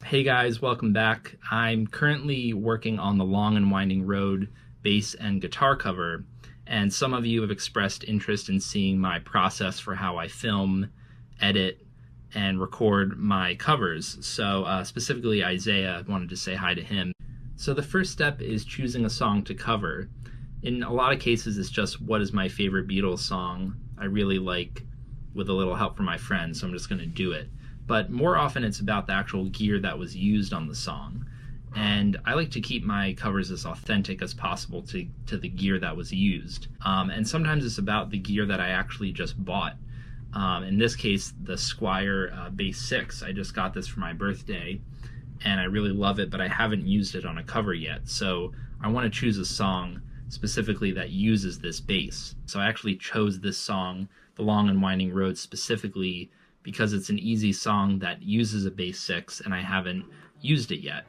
Hey guys, welcome back. I'm currently working on the Long and Winding Road bass and guitar cover, and some of you have expressed interest in seeing my process for how I film, edit, and record my covers. So specifically Isaiah, I wanted to say hi to him. So the first step is choosing a song to cover. In a lot of cases it's just what is my favorite Beatles song I really like with a little help from my friends, so I'm just going to do it. But more often it's about the actual gear that was used on the song. And I like to keep my covers as authentic as possible to the gear that was used. And sometimes it's about the gear that I actually just bought. In this case, the Squier Bass 6. I just got this for my birthday, and I really love it, but I haven't used it on a cover yet. So I want to choose a song specifically that uses this bass. So I actually chose this song, The Long and Winding Road, specifically because it's an easy song that uses a bass 6 and I haven't used it yet.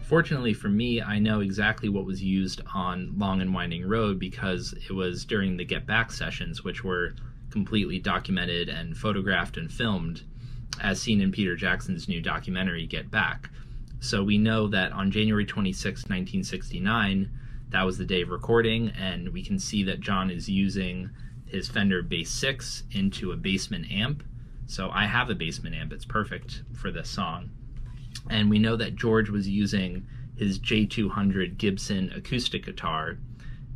Fortunately for me, I know exactly what was used on Long and Winding Road because it was during the Get Back sessions, which were completely documented and photographed and filmed, as seen in Peter Jackson's new documentary, Get Back. So we know that on January 26, 1969, that was the day of recording, and we can see that John is using his Fender Bass 6 into a Bassman amp. So I have a Bassman amp, it's perfect for this song. And we know that George was using his J200 Gibson acoustic guitar,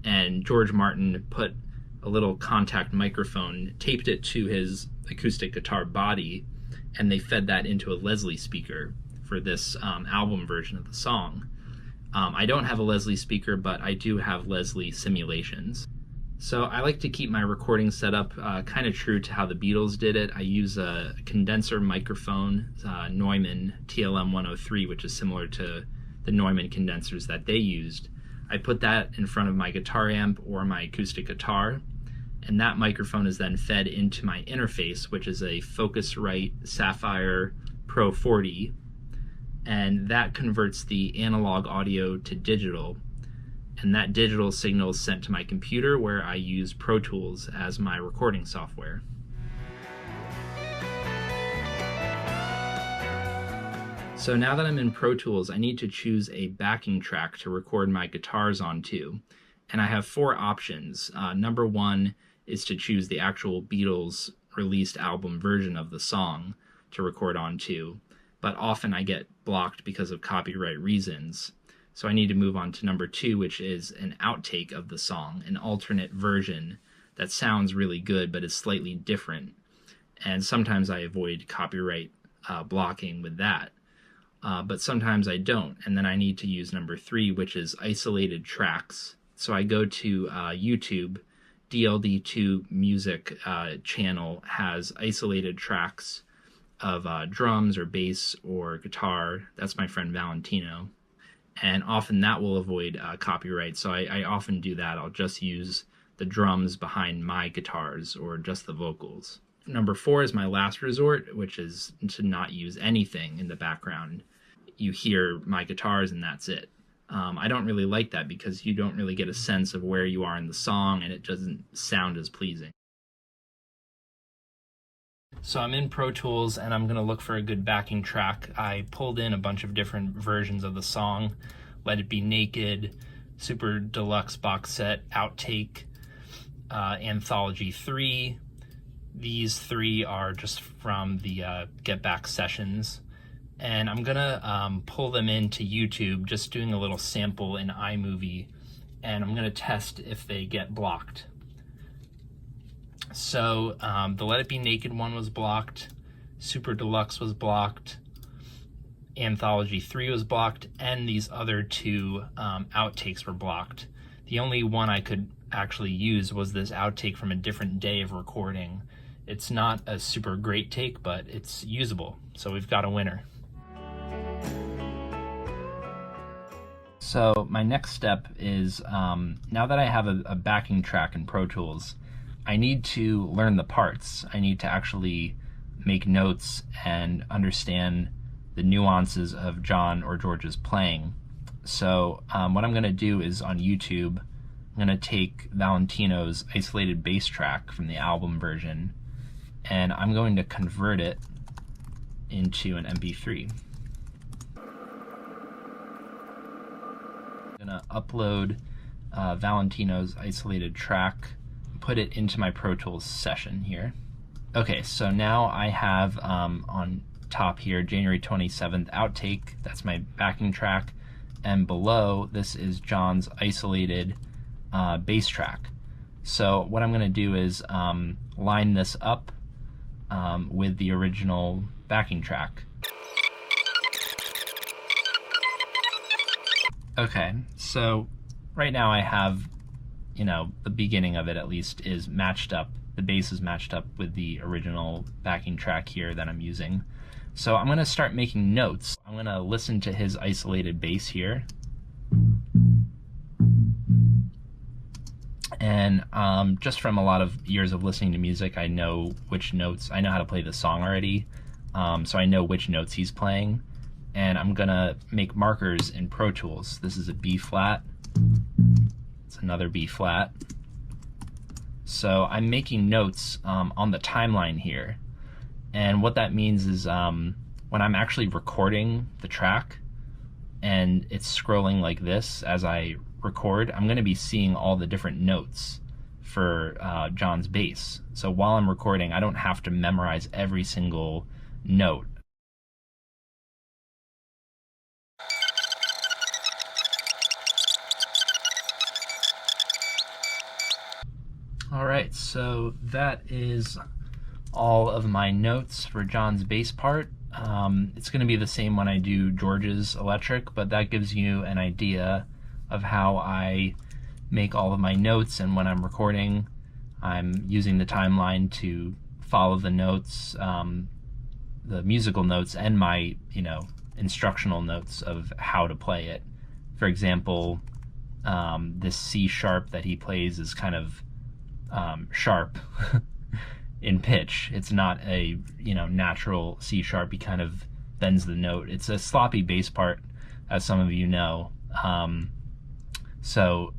and George Martin put a little contact microphone, taped it to his acoustic guitar body, and they fed that into a Leslie speaker for this album version of the song. I don't have a Leslie speaker, but I do have Leslie simulations. So I like to keep my recording setup kind of true to how the Beatles did it. I use a condenser microphone, Neumann TLM-103, which is similar to the Neumann condensers that they used. I put that in front of my guitar amp or my acoustic guitar, and that microphone is then fed into my interface, which is a Focusrite Saffire Pro 40, and that converts the analog audio to digital. And that digital signal is sent to my computer, where I use Pro Tools as my recording software. So now that I'm in Pro Tools, I need to choose a backing track to record my guitars onto. And I have four options. Number one is to choose the actual Beatles released album version of the song to record onto, but often I get blocked because of copyright reasons. So I need to move on to number two, which is an outtake of the song, an alternate version that sounds really good but is slightly different. And sometimes I avoid copyright blocking with that, but sometimes I don't. And then I need to use number three, which is isolated tracks. So I go to YouTube, DLD2 Music channel has isolated tracks of drums or bass or guitar. That's my friend Valentino. And often that will avoid copyright, so I often do that. I'll just use the drums behind my guitars or just the vocals. Number four is my last resort, which is to not use anything in the background. You hear my guitars and that's it. I don't really like that because you don't really get a sense of where you are in the song, and it doesn't sound as pleasing. So I'm in Pro Tools and I'm going to look for a good backing track. I pulled in a bunch of different versions of the song: Let It Be Naked, Super Deluxe Box Set, Outtake, Anthology 3. These three are just from the Get Back sessions. And I'm going to pull them into YouTube, just doing a little sample in iMovie, and I'm going to test if they get blocked. So the Let It Be Naked one was blocked, Super Deluxe was blocked, Anthology 3 was blocked, and these other two outtakes were blocked. The only one I could actually use was this outtake from a different day of recording. It's not a super great take, but it's usable, so we've got a winner. So my next step is, now that I have a backing track in Pro Tools, I need to learn the parts. I need to actually make notes and understand the nuances of John or George's playing. So what I'm going to do is, on YouTube, I'm going to take Valentino's isolated bass track from the album version, and I'm going to convert it into an MP3. I'm gonna upload Valentino's isolated track, put it into my Pro Tools session here. Okay, so now I have on top here January 27th outtake, that's my backing track, and below this is John's isolated bass track. So what I'm gonna do is line this up with the original backing track. Okay, so right now I have, you know, the beginning of it at least is matched up. The bass is matched up with the original backing track here that I'm using. So I'm gonna start making notes. I'm gonna listen to his isolated bass here. And just from a lot of years of listening to music, I know which notes, I know how to play the song already. So I know which notes he's playing. And I'm gonna make markers in Pro Tools. This is a B flat, it's another B flat. So I'm making notes on the timeline here. And what that means is when I'm actually recording the track and it's scrolling like this as I record, I'm gonna be seeing all the different notes for John's bass. So while I'm recording, I don't have to memorize every single note. Alright, so that is all of my notes for John's bass part. It's going to be the same when I do George's electric, but that gives you an idea of how I make all of my notes, and when I'm recording, I'm using the timeline to follow the notes, the musical notes, and my, you know, instructional notes of how to play it. For example, this C sharp that he plays is kind of sharp in pitch. It's not a, you know, natural C sharp. He kind of bends the note. It's a sloppy bass part, as some of you know. So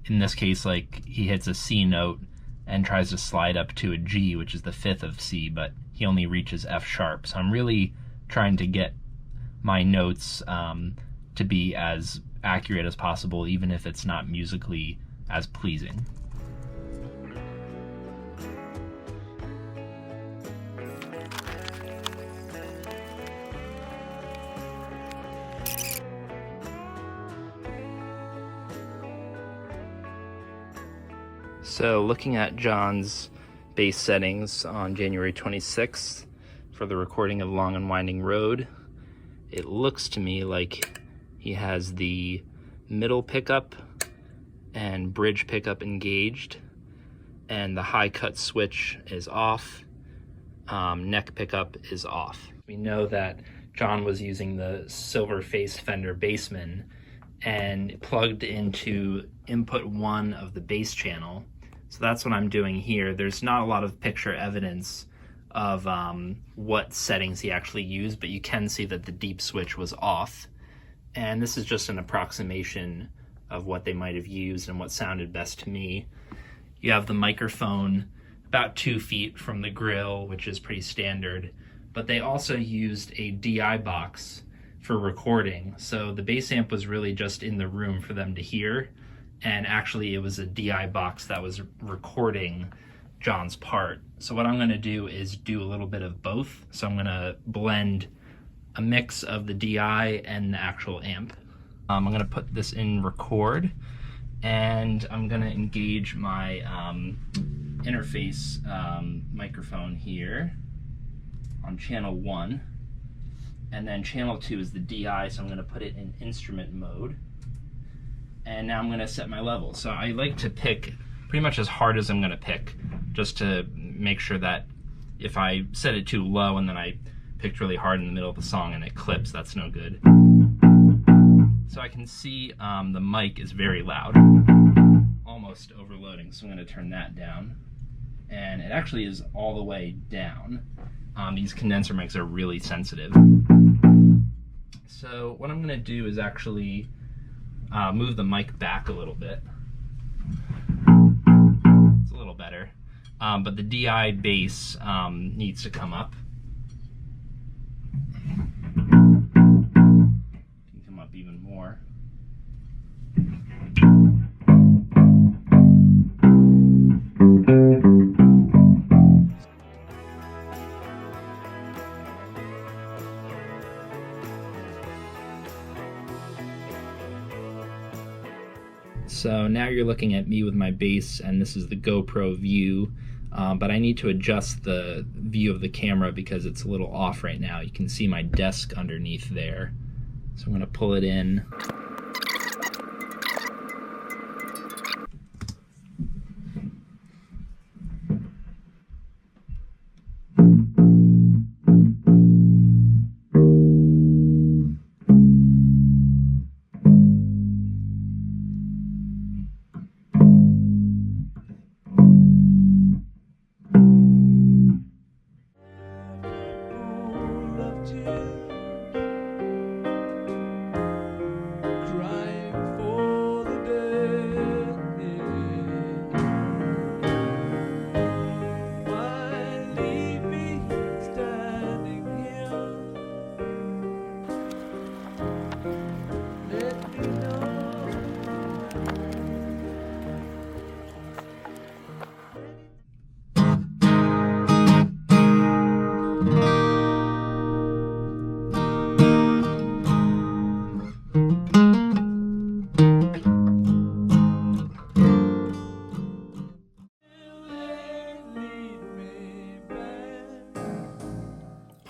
in this case, like, he hits a C note and tries to slide up to a G, which is the fifth of C, but he only reaches F sharp. So I'm really trying to get my notes to be as accurate as possible, even if it's not musically as pleasing. So looking at John's bass settings on January 26th for the recording of Long and Winding Road, it looks to me like he has the middle pickup and bridge pickup engaged, and the high cut switch is off, neck pickup is off. We know that John was using the silver face Fender Bassman and plugged into input 1 of the bass channel. So that's what I'm doing here. There's not a lot of picture evidence of what settings he actually used, but you can see that the deep switch was off. And this is just an approximation of what they might have used and what sounded best to me. You have the microphone about 2 feet from the grill, which is pretty standard, but they also used a DI box for recording. So the bass amp was really just in the room for them to hear, and actually it was a DI box that was recording John's part. So what I'm going to do is do a little bit of both. So I'm going to blend a mix of the DI and the actual amp. I'm going to put this in record, and I'm going to engage my interface microphone here on channel 1, and then channel 2 is the DI, so I'm going to put it in instrument mode. And now I'm going to set my level. So I like to pick pretty much as hard as I'm going to pick, just to make sure that if I set it too low and then I picked really hard in the middle of the song and it clips, that's no good. So I can see the mic is very loud, almost overloading, so I'm going to turn that down. And it actually is all the way down. These condenser mics are really sensitive. So what I'm going to do is actually move the mic back a little bit. It's a little better. but the DI bass needs to come up. Can come up even more. So now you're looking at me with my bass, and this is the GoPro view, but I need to adjust the view of the camera because it's a little off right now. You can see my desk underneath there. So I'm going to pull it in.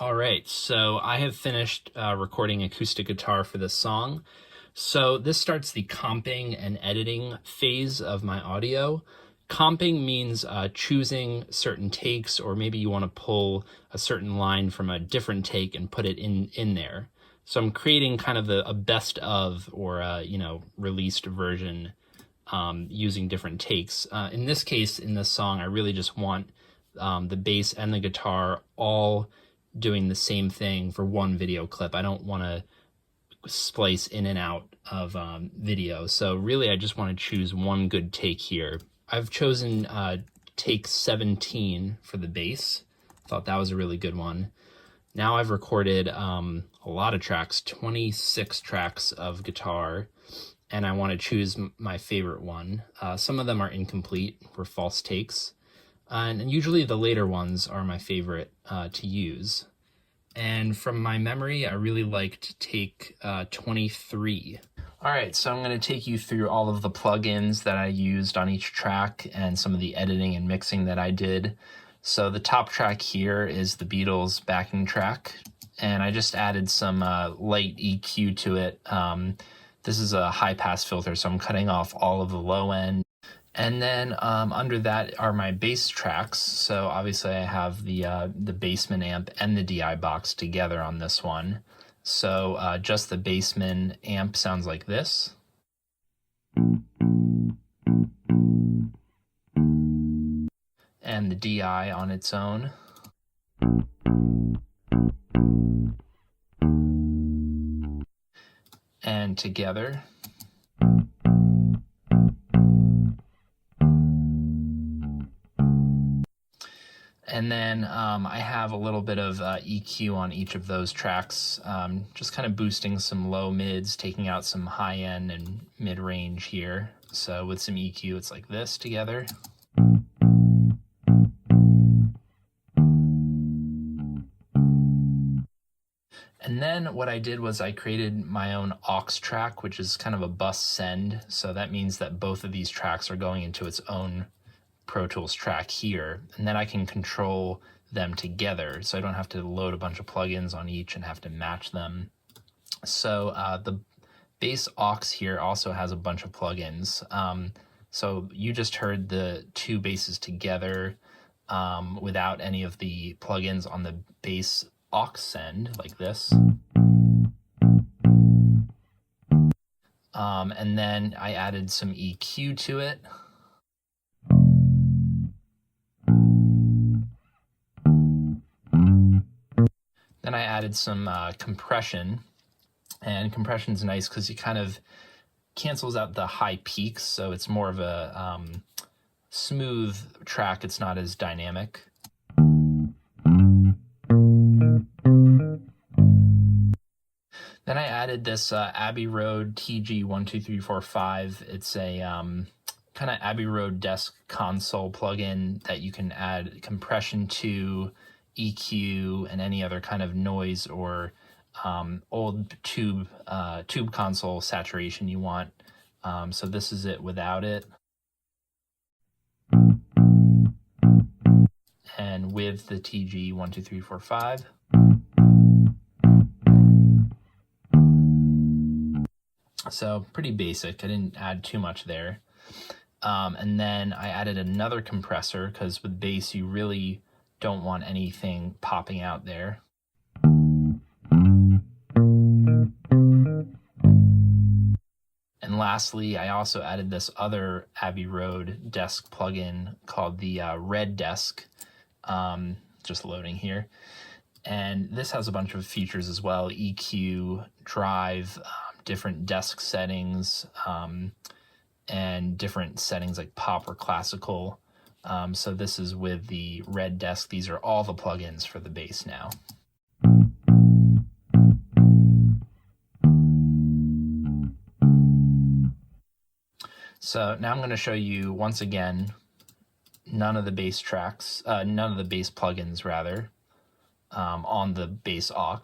Alright, so I have finished recording acoustic guitar for this song. So this starts the comping and editing phase of my audio. Comping means choosing certain takes, or maybe you want to pull a certain line from a different take and put it in there. So I'm creating kind of a best of, or a, released version using different takes. In this case, in this song, I really just want the bass and the guitar all doing the same thing for one video clip. I don't want to splice in and out of video. So really I just want to choose one good take here. I've chosen take 17 for the bass. Thought that was a really good one. Now I've recorded a lot of tracks, 26 tracks of guitar, and I want to choose my favorite one. Some of them are incomplete, or false takes. And usually the later ones are my favorite to use. And from my memory, I really liked take 23. All right, so I'm going to take you through all of the plugins that I used on each track and some of the editing and mixing that I did. So the top track here is the Beatles backing track, and I just added some light EQ to it. This is a high pass filter, so I'm cutting off all of the low end. And then under that are my bass tracks. So obviously I have the Bassman amp and the DI box together on this one. So just the Bassman amp sounds like this. And the DI on its own. And together. And then I have a little bit of EQ on each of those tracks, just kind of boosting some low mids, taking out some high end and mid range here. So with some EQ, it's like this together. And then what I did was I created my own aux track, which is kind of a bus send. So that means that both of these tracks are going into its own Pro Tools track here, and then I can control them together, so I don't have to load a bunch of plugins on each and have to match them. So the bass aux here also has a bunch of plugins. So you just heard the two basses together without any of the plugins on the bass aux send, like this. And then I added some EQ to it. Then I added some compression, and compression's nice because it kind of cancels out the high peaks, so it's more of a smooth track, it's not as dynamic. Then I added this Abbey Road TG12345. It's a kind of Abbey Road desk console plugin that you can add compression to, EQ, and any other kind of noise or old tube console saturation you want. So this is it without it. And with the TG12345. So pretty basic. I didn't add too much there. And then I added another compressor because with bass you really don't want anything popping out there. And lastly, I also added this other Abbey Road desk plugin called the Red Desk. Just loading here. And this has a bunch of features as well: EQ, drive, different desk settings, and different settings like pop or classical. So this is with the Red Desk. These are all the plugins for the bass now. So now I'm going to show you once again none of the bass tracks, none of the bass plugins rather, on the bass aux.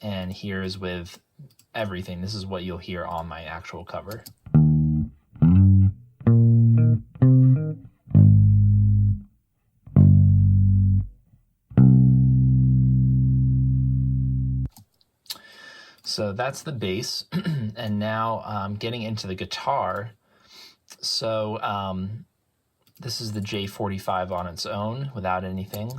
And here is with everything. This is what you'll hear on my actual cover. So that's the bass. And now getting into the guitar. So this is the J45 on its own without anything.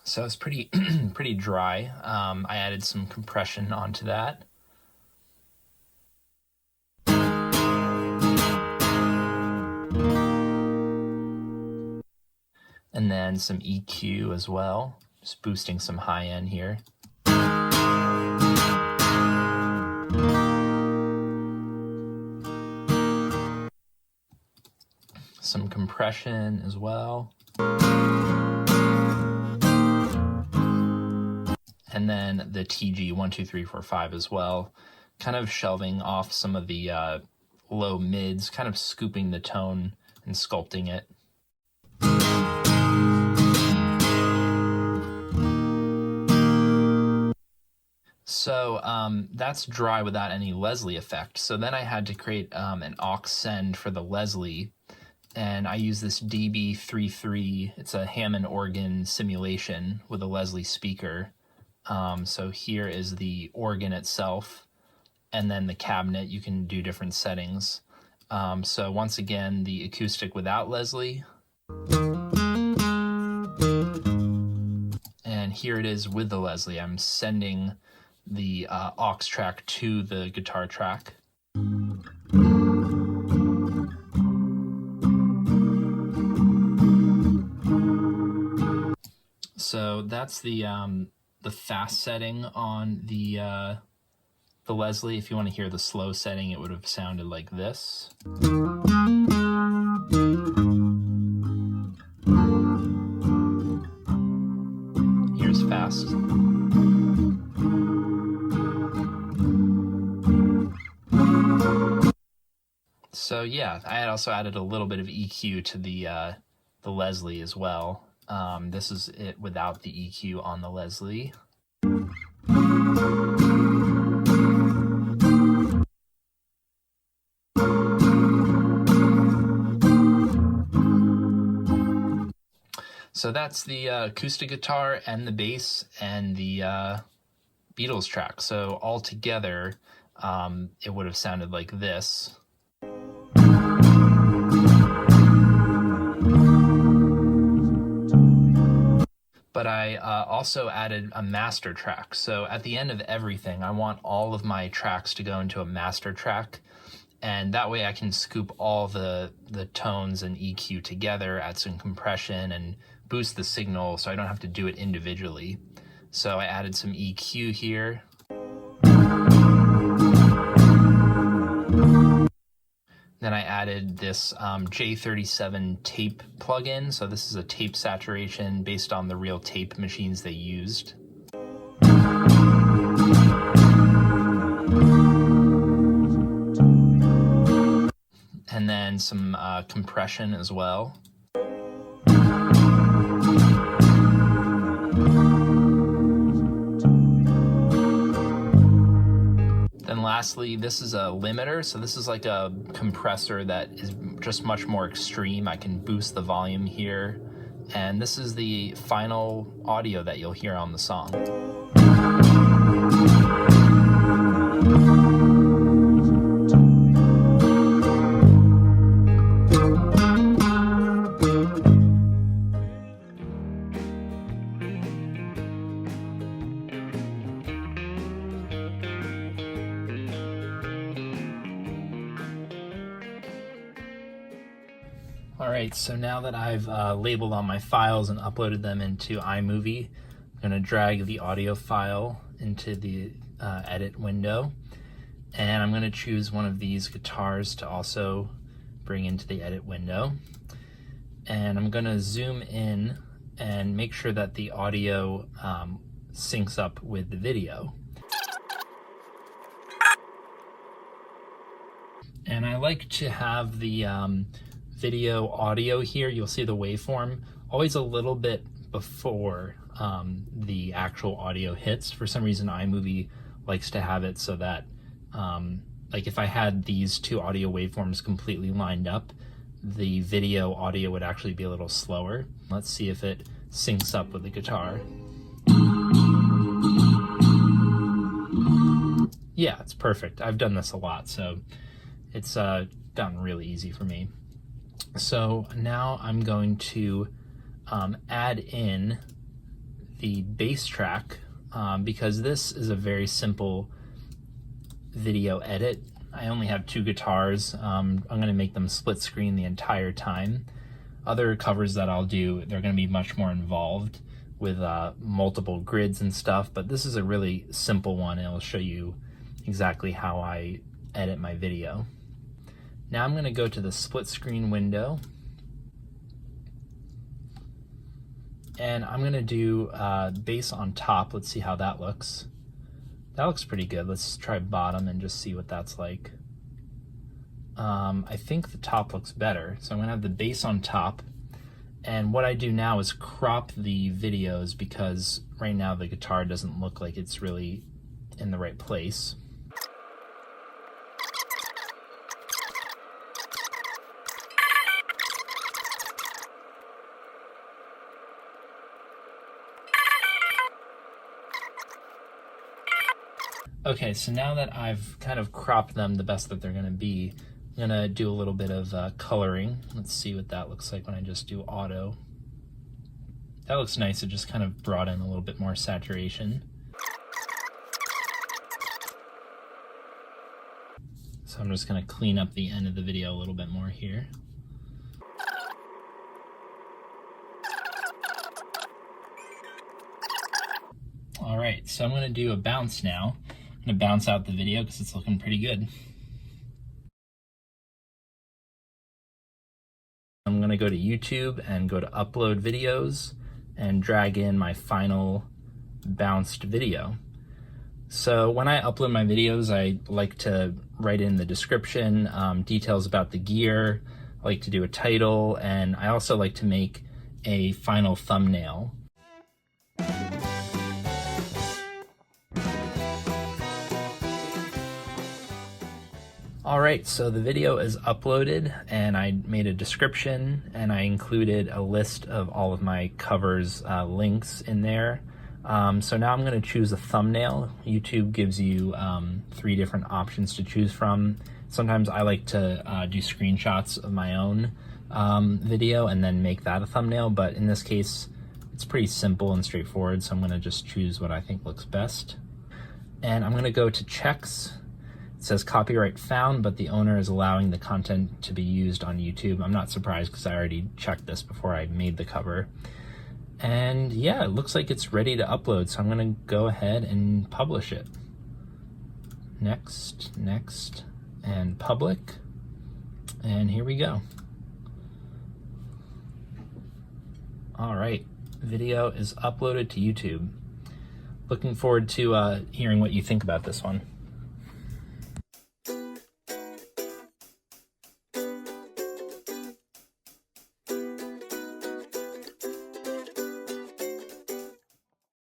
So it's pretty pretty dry. I added some compression onto that. And then some EQ as well, just boosting some high end here. Some compression as well. And then the TG12345 as well, kind of shelving off some of the low mids, kind of scooping the tone and sculpting it. So that's dry without any Leslie effect. So then I had to create an aux send for the Leslie, and I use this DB33. It's a Hammond organ simulation with a Leslie speaker. So here is the organ itself, and then the cabinet. You can do different settings. So once again, the acoustic without Leslie. And here it is with the Leslie. I'm sending the aux track to the guitar track. So that's the fast setting on the Leslie. If you want to hear the slow setting, it would have sounded like this. Here's fast. So yeah, I had also added a little bit of EQ to the Leslie as well. This is it without the EQ on the Leslie. So that's the acoustic guitar and the bass and the Beatles track. So all together, it would have sounded like this. But I also added a master track. So at the end of everything, I want all of my tracks to go into a master track. And that way I can scoop all the tones and EQ together, add some compression, and boost the signal so I don't have to do it individually. So I added some EQ here. Then I added this J37 tape plugin. So this is a tape saturation based on the real tape machines they used. And then some compression as well. Then lastly, this is a limiter. So this is like a compressor that is just much more extreme. I can boost the volume here. And this is the final audio that you'll hear on the song. Alright, so now that I've labeled all my files and uploaded them into iMovie, I'm going to drag the audio file into the edit window, and I'm going to choose one of these guitars to also bring into the edit window. And I'm going to zoom in and make sure that the audio syncs up with the video. And I like to have the video audio here, you'll see the waveform always a little bit before the actual audio hits. For some reason iMovie likes to have it so that like if I had these two audio waveforms completely lined up, the video audio would actually be a little slower. Let's see if it syncs up with the guitar. Yeah, it's perfect. I've done this a lot, so it's gotten really easy for me. So now I'm going to add in the bass track because this is a very simple video edit. I only have two guitars. I'm going to make them split screen the entire time. Other covers that I'll do, they're going to be much more involved with multiple grids and stuff, but this is a really simple one and it'll show you exactly how I edit my video. Now I'm going to go to the split screen window and I'm going to do bass on top. Let's see how that looks. That looks pretty good. Let's try bottom and just see what that's like. I think the top looks better. So I'm going to have the bass on top. And what I do now is crop the videos because right now the guitar doesn't look like it's really in the right place. Okay, so now that I've kind of cropped them the best that they're going to be, I'm going to do a little bit of coloring. Let's see what that looks like when I just do auto. That looks nice. It just kind of brought in a little bit more saturation. So I'm just going to clean up the end of the video a little bit more here. All right, so I'm going to do a bounce now. I'm going to bounce out the video because it's looking pretty good. I'm going to go to YouTube and go to upload videos and drag in my final bounced video. So when I upload my videos, I like to write in the description, details about the gear. I like to do a title, and I also like to make a final thumbnail. Alright, so the video is uploaded and I made a description and I included a list of all of my covers links in there. So now I'm going to choose a thumbnail. YouTube gives you 3 different options to choose from. Sometimes I like to do screenshots of my own video and then make that a thumbnail, but in this case it's pretty simple and straightforward, so I'm going to just choose what I think looks best. And I'm going to go to checks It says copyright found, but the owner is allowing the content to be used on YouTube. I'm not surprised because I already checked this before I made the cover. And yeah, it looks like it's ready to upload, so I'm gonna go ahead and publish it. Next, next, and public. And here we go. All right, video is uploaded to YouTube. Looking forward to hearing what you think about this one.